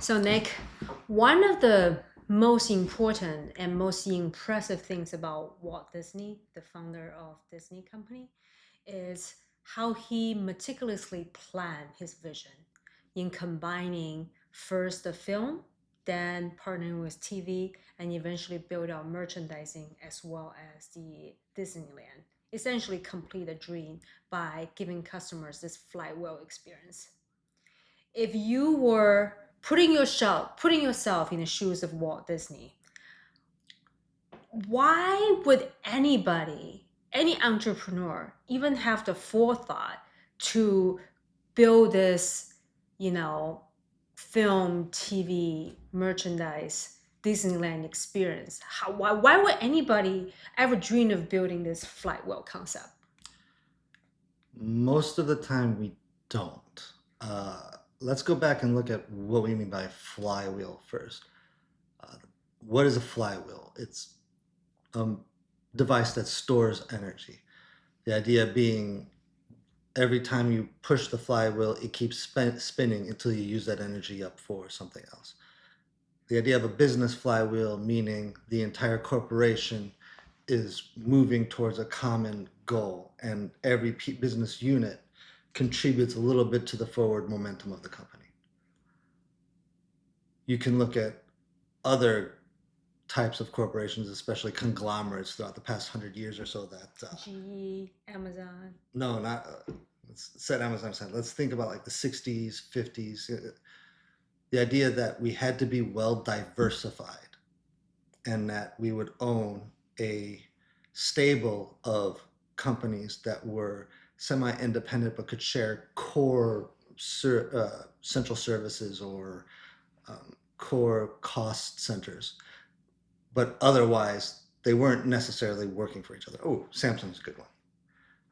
So, Nick, one of the most important and most impressive things about Walt Disney, the founder of Disney Company, is how he meticulously planned his vision in combining first the film, then partnering with TV, and eventually build out merchandising as well as the Disneyland. Essentially, complete the dream by giving customers this flywheel experience. If you were putting yourself in the shoes of Walt Disney, why would anybody, any entrepreneur, even have the forethought to build this, you know, film, TV, merchandise, Disneyland experience? Why would anybody ever dream of building this flywheel concept? Most of the time, we don't. Let's go back and look at what we mean by flywheel first. Uh, what is a flywheel? It's a device that stores energy. The idea being every time you push the flywheel, it keeps spinning until you use that energy up for something else. The idea of a business flywheel, meaning the entire corporation is moving towards a common goal, and every business unit contributes a little bit to the forward momentum of the company. You can look at other types of corporations, especially conglomerates throughout the past 100 years or so that GE, Amazon. no, not let's set Amazon aside. Let's think about like the 60s, 50s. The idea that we had to be well diversified and that we would own a stable of companies that were semi-independent but could share core central services or core cost centers, but otherwise they weren't necessarily working for each other. Oh, Samsung's a good one,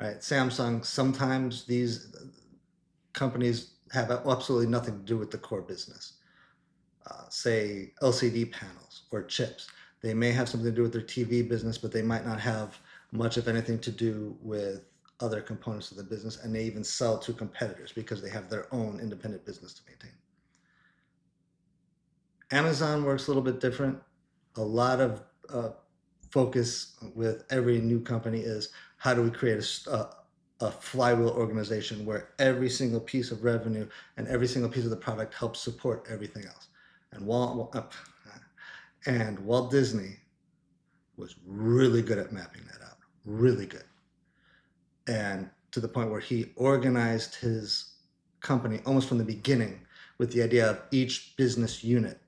right? Samsung, sometimes these companies have absolutely nothing to do with the core business. Say LCD panels or chips. They may have something to do with their TV business, but they might not have much of anything to do with other components of the business, and they even sell to competitors because they have their own independent business to maintain. Amazon works a little bit different. A lot of focus with every new company is how do we create a flywheel organization where every single piece of revenue and every single piece of the product helps support everything else. And Walt Disney was really good at mapping that out, really good. And to the point where he organized his company almost from the beginning with the idea of each business unit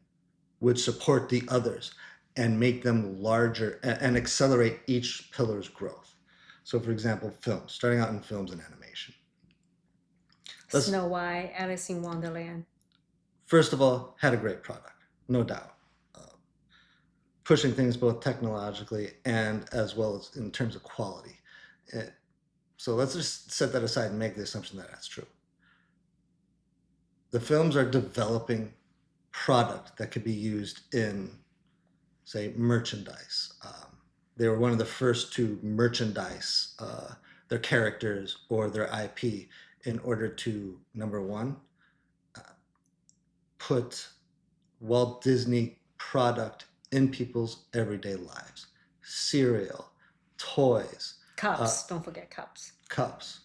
would support the others and make them larger and accelerate each pillar's growth. So, for example, films, starting out in films and animation. Let's Snow White, Alice in Wonderland. First of all, had a great product, no doubt. Pushing things both technologically and as well as in terms of quality. So let's just set that aside and make the assumption that that's true. The films are developing product that could be used in, say, merchandise. They were one of the first to merchandise their characters or their IP in order to, number one, put Walt Disney product in people's everyday lives. Cereal, toys, Cups, don't forget cups. cups,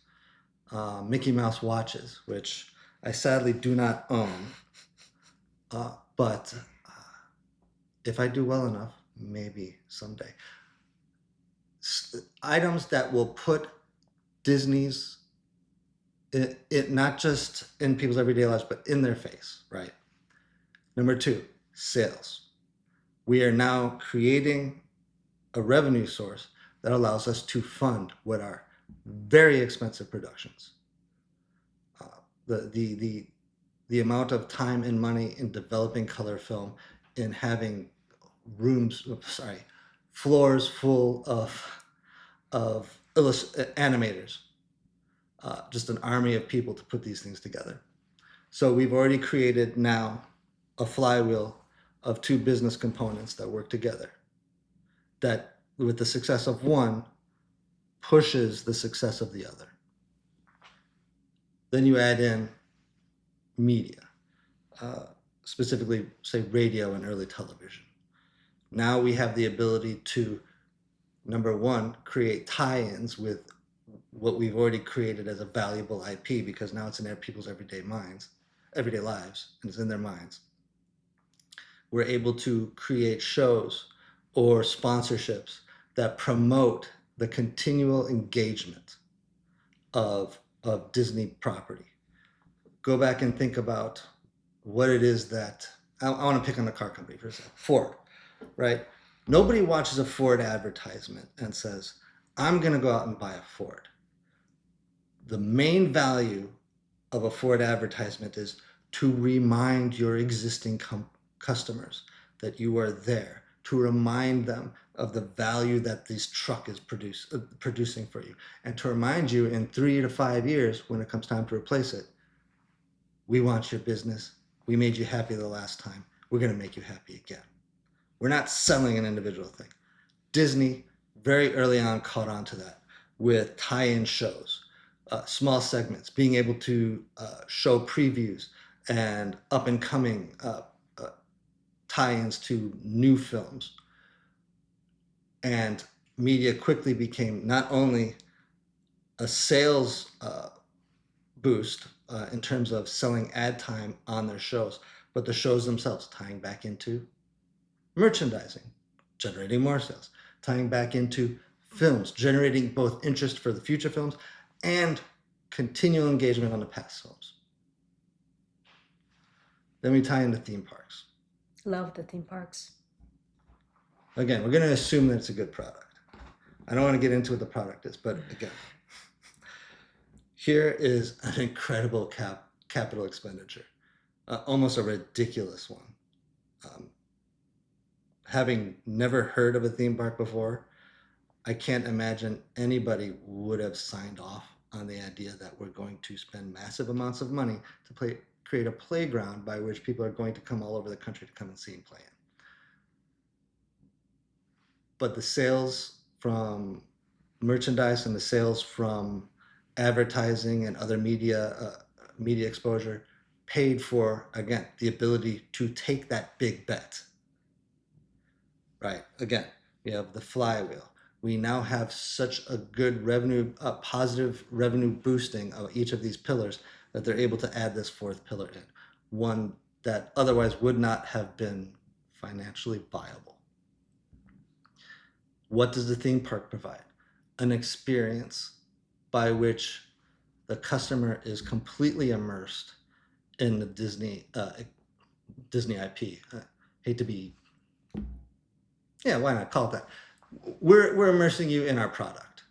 Mickey Mouse watches, which I sadly do not own, but if I do well enough, maybe someday. Items that will put Disney's it not just in people's everyday lives, but in their face, right? Number two, sales. We are now creating a revenue source that allows us to fund what are very expensive productions. The amount of time and money in developing color film, in having floors full of animators, just an army of people to put these things together. So we've already created now a flywheel of two business components that work together, that with the success of one pushes the success of the other. Then you add in media. specifically, say, radio and early television. Now we have the ability to, number one, create tie-ins with what we've already created as a valuable IP, because now it's in people's everyday lives, and it's in their minds. We're able to create shows or sponsorships that promote the continual engagement of Disney property. Go back and think about what it is that I want to pick on the car company for a second. Ford, right? Nobody watches a Ford advertisement and says, I'm going to go out and buy a Ford. The main value of a Ford advertisement is to remind your existing customers that you are there, to remind them of the value that this truck is producing for you, and to remind you in 3 to 5 years when it comes time to replace it, we want your business. We made you happy the last time. We're going to make you happy again. We're not selling an individual thing. Disney very early on caught on to that with tie-in shows, small segments, being able to show previews and up-and-coming tie-ins to new films. And media quickly became not only a sales boost in terms of selling ad time on their shows, but the shows themselves tying back into merchandising, generating more sales, tying back into films, generating both interest for the future films and continual engagement on the past films. Then we tie into theme parks. Love the theme parks. Again, we're going to assume that it's a good product. I don't want to get into what the product is, but again, here is an incredible capital expenditure, almost a ridiculous one. Having never heard of a theme park before, I can't imagine anybody would have signed off on the idea that we're going to spend massive amounts of money to create a playground by which people are going to come all over the country to come and see and play in. But the sales from merchandise and the sales from advertising and other media exposure paid for, again, the ability to take that big bet. Right. Again, we have the flywheel. We now have such a good revenue, positive revenue boosting of each of these pillars that they're able to add this fourth pillar in, one that otherwise would not have been financially viable. What does the theme park provide? An experience by which the customer is completely immersed in the Disney IP. Hate to be, why not call it that? We're immersing you in our product.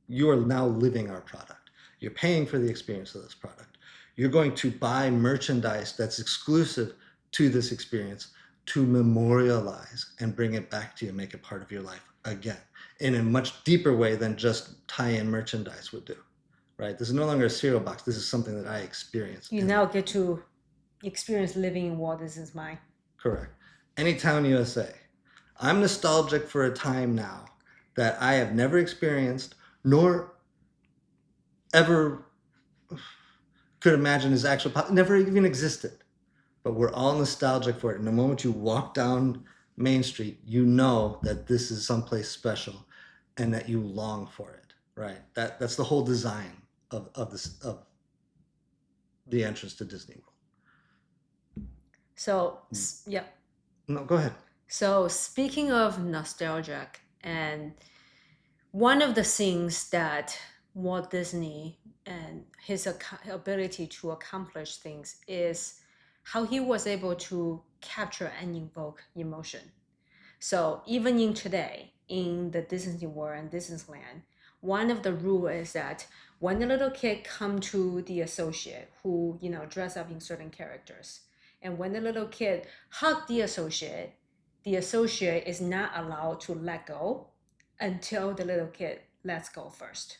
You are now living our product. You're paying for the experience of this product. You're going to buy merchandise that's exclusive to this experience to memorialize and bring it back to you and make it part of your life again in a much deeper way than just tie-in merchandise would do, right? This is no longer a cereal box. This is something that I experience. You now get to experience living in Walt Disney's mind. Correct. Anytown, USA. I'm nostalgic for a time now that I have never experienced nor ever could imagine is actually never even existed. But we're all nostalgic for it. And the moment you walk down Main Street, you know that this is someplace special and that you long for it, right? That's the whole design of the entrance to Disney World. So, yeah. No, go ahead. So speaking of nostalgic, and one of the things that Walt Disney and his ability to accomplish things is how he was able to capture and invoke emotion. So even in today, in the Disney World and Disneyland, one of the rules is that when a little kid come to the associate who, dress up in certain characters, and when the little kid hug the associate is not allowed to let go until the little kid lets go first.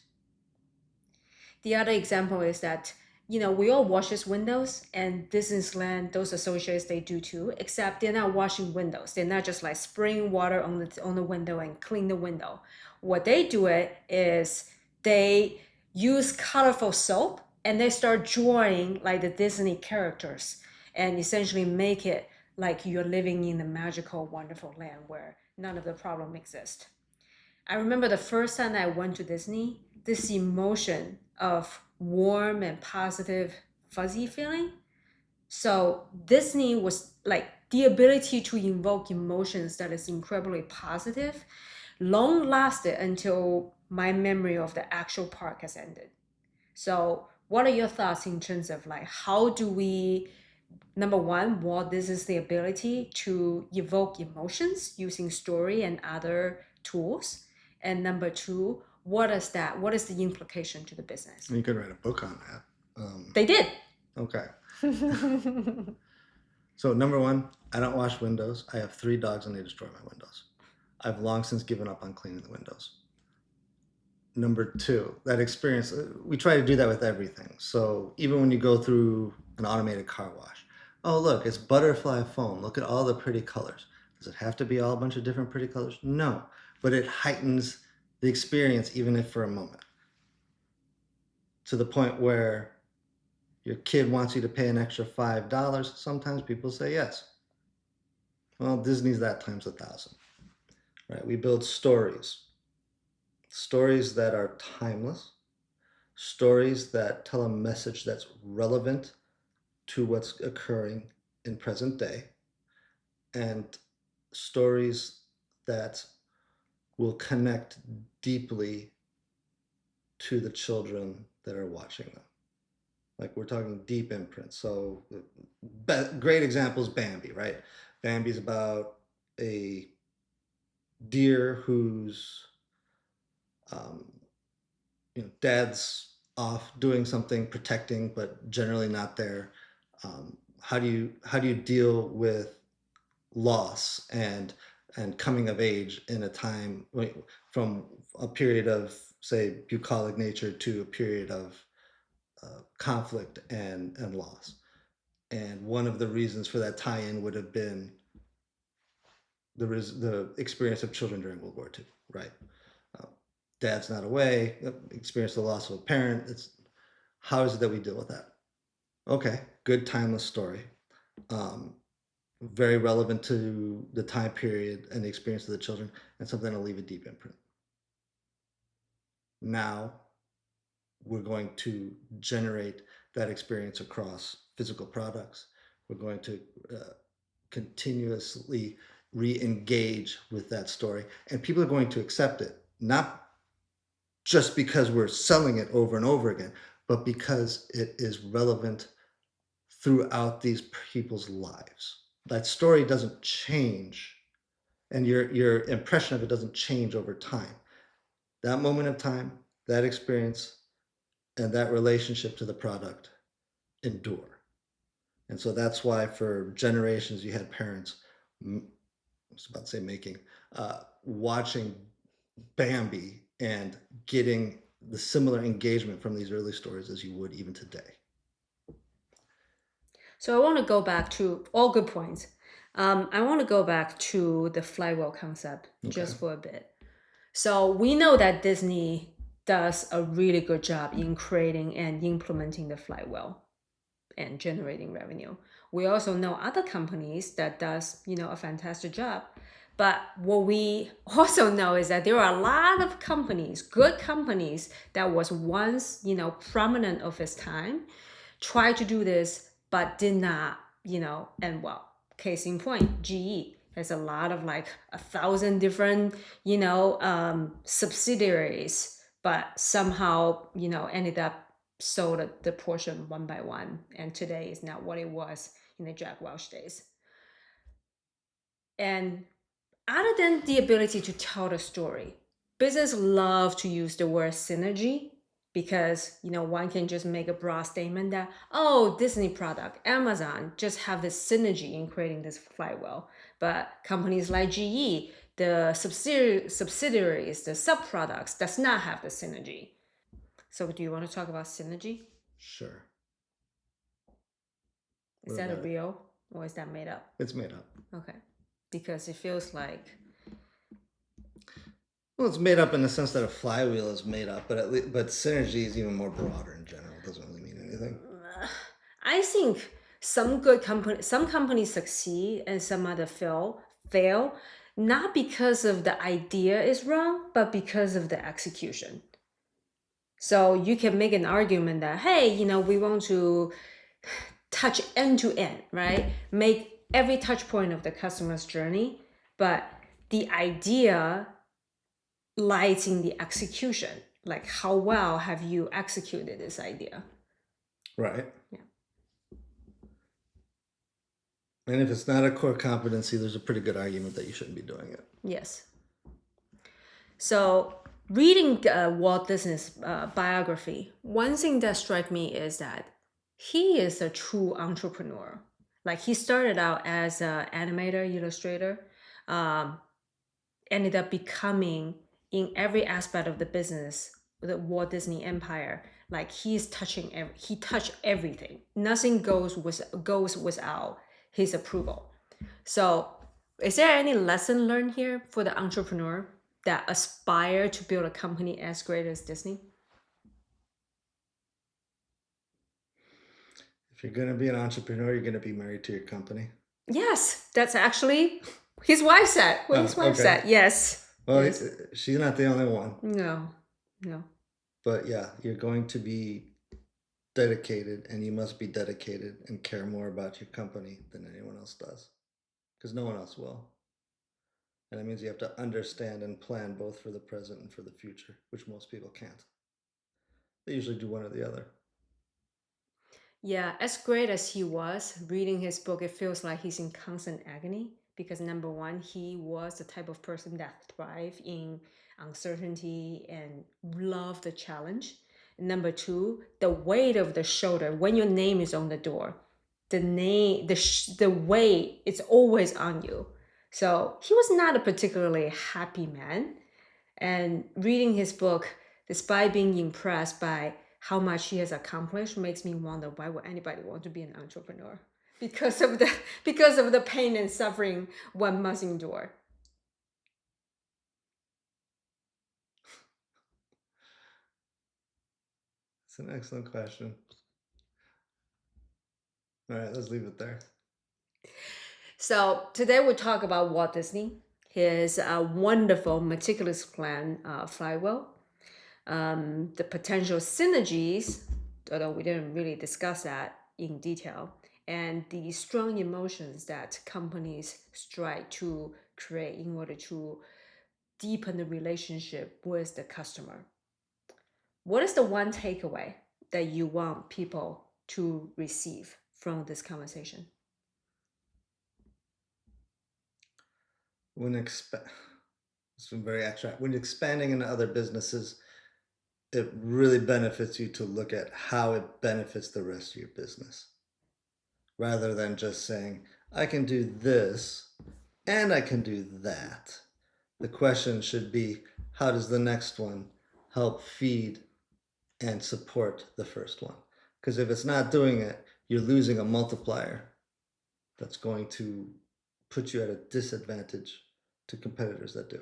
The other example is that, we all wash his windows, and Disneyland, those associates, they do too, except they're not washing windows. They're not just like spraying water on the window and clean the window. What they do is they use colorful soap and they start drawing like the Disney characters. and essentially make it like you're living in a magical, wonderful land where none of the problem exists. I remember the first time I went to Disney, this emotion of warm and positive, fuzzy feeling. So Disney was like the ability to invoke emotions that is incredibly positive, long lasted until my memory of the actual park has ended. So what are your thoughts in terms of like how do we, number one, what this is the ability to evoke emotions using story and other tools, and number two, what is that? What is the implication to the business? You could write a book on that. They did. Okay. So number one, I don't wash windows. I have 3 dogs and they destroy my windows. I've long since given up on cleaning the windows. Number two, that experience, we try to do that with everything. So even when you go through an automated car wash, oh, look, it's butterfly foam. Look at all the pretty colors. Does it have to be all a bunch of different pretty colors? No, but it heightens the experience, even if for a moment, to the point where your kid wants you to pay an extra $5. Sometimes people say yes. Well, Disney's that times 1,000, right? We build stories that are timeless, stories that tell a message that's relevant to what's occurring in present day, and stories that will connect deeply to the children that are watching them. Like we're talking deep imprints. So great example is Bambi, right? Bambi's about a deer who's dad's off doing something, protecting, but generally not there. How do you deal with loss and coming of age in a time from a period of, say, bucolic nature to a period of conflict and loss? And one of the reasons for that tie-in would have been the experience of children during World War II, right? Dad's not away, experience the loss of a parent. How is it that we deal with that? Okay, good timeless story. Very relevant to the time period and the experience of the children, and something that'll leave a deep imprint. Now we're going to generate that experience across physical products. We're going to continuously re-engage with that story, and people are going to accept it, not just because we're selling it over and over again, but because it is relevant throughout these people's lives. That story doesn't change, and your impression of it doesn't change over time. That moment of time, that experience, and that relationship to the product endure. And so that's why for generations you had parents, I was about to say making, watching Bambi and getting the similar engagement from these early stories as you would even today. So I want to go back to all good points. I want to go back to the flywheel concept just for a bit. So we know that Disney does a really good job in creating and implementing the flywheel and generating revenue. We also know other companies that does, a fantastic job. But what we also know is that there are a lot of companies, good companies that was once, prominent of its time, try to do this, but did not, and well, case in point, GE has a lot of like 1,000 different, subsidiaries, but somehow, ended up sold the portion one by one, and today is not what it was in the Jack Welch days. And other than the ability to tell the story, business love to use the word synergy because one can just make a broad statement that, oh, Disney product, Amazon just have this synergy in creating this flywheel. But companies like GE, the subsidiaries, the subproducts, does not have the synergy. So do you want to talk about synergy? Sure. Is that a real or is that made up? It's made up. Okay. Because it feels like... Well, it's made up in the sense that a flywheel is made up, but synergy is even more broader in general. It doesn't really mean anything. I think Some companies succeed and some other fail, not because of the idea is wrong, but because of the execution. So you can make an argument that, hey, we want to touch end to end, right? Make every touch point of the customer's journey, but the idea lies in the execution. Like, how well have you executed this idea? Right. Yeah. And if it's not a core competency, there's a pretty good argument that you shouldn't be doing it. Yes. So reading Walt Disney's biography, one thing that struck me is that he is a true entrepreneur. Like, he started out as an animator, illustrator, ended up becoming, in every aspect of the business, the Walt Disney Empire, like he touched everything. Nothing goes without his approval. So, is there any lesson learned here for the entrepreneur that aspire to build a company as great as Disney? If you're going to be an entrepreneur, you're going to be married to your company. Yes, that's actually his wife said. What his wife said. Yes. Well, yes. She's not the only one. No. But yeah, you're going to be dedicated, and you must be dedicated and care more about your company than anyone else does, because no one else will. And that means you have to understand and plan both for the present and for the future, which most people can't. They usually do one or the other. Yeah, as great as he was, reading his book, it feels like he's in constant agony because, number one, he was the type of person that thrived in uncertainty and loved the challenge. And number two, the weight of the shoulder when your name is on the door, the weight it's always on you. So he was not a particularly happy man. And reading his book, despite being impressed by how much he has accomplished, makes me wonder, why would anybody want to be an entrepreneur? Because of the pain and suffering one must endure. It's an excellent question. All right, let's leave it there. So today we'll talk about Walt Disney, his wonderful, meticulous plan, flywheel, the potential synergies, although we didn't really discuss that in detail, and the strong emotions that companies strive to create in order to deepen the relationship with the customer. What is the one takeaway that you want people to receive from this conversation? It's been very abstract. When expanding into other businesses, it really benefits you to look at how it benefits the rest of your business, rather than just saying, I can do this and I can do that. The question should be, how does the next one help feed and support the first one? Because if it's not doing it, you're losing a multiplier that's going to put you at a disadvantage to competitors that do.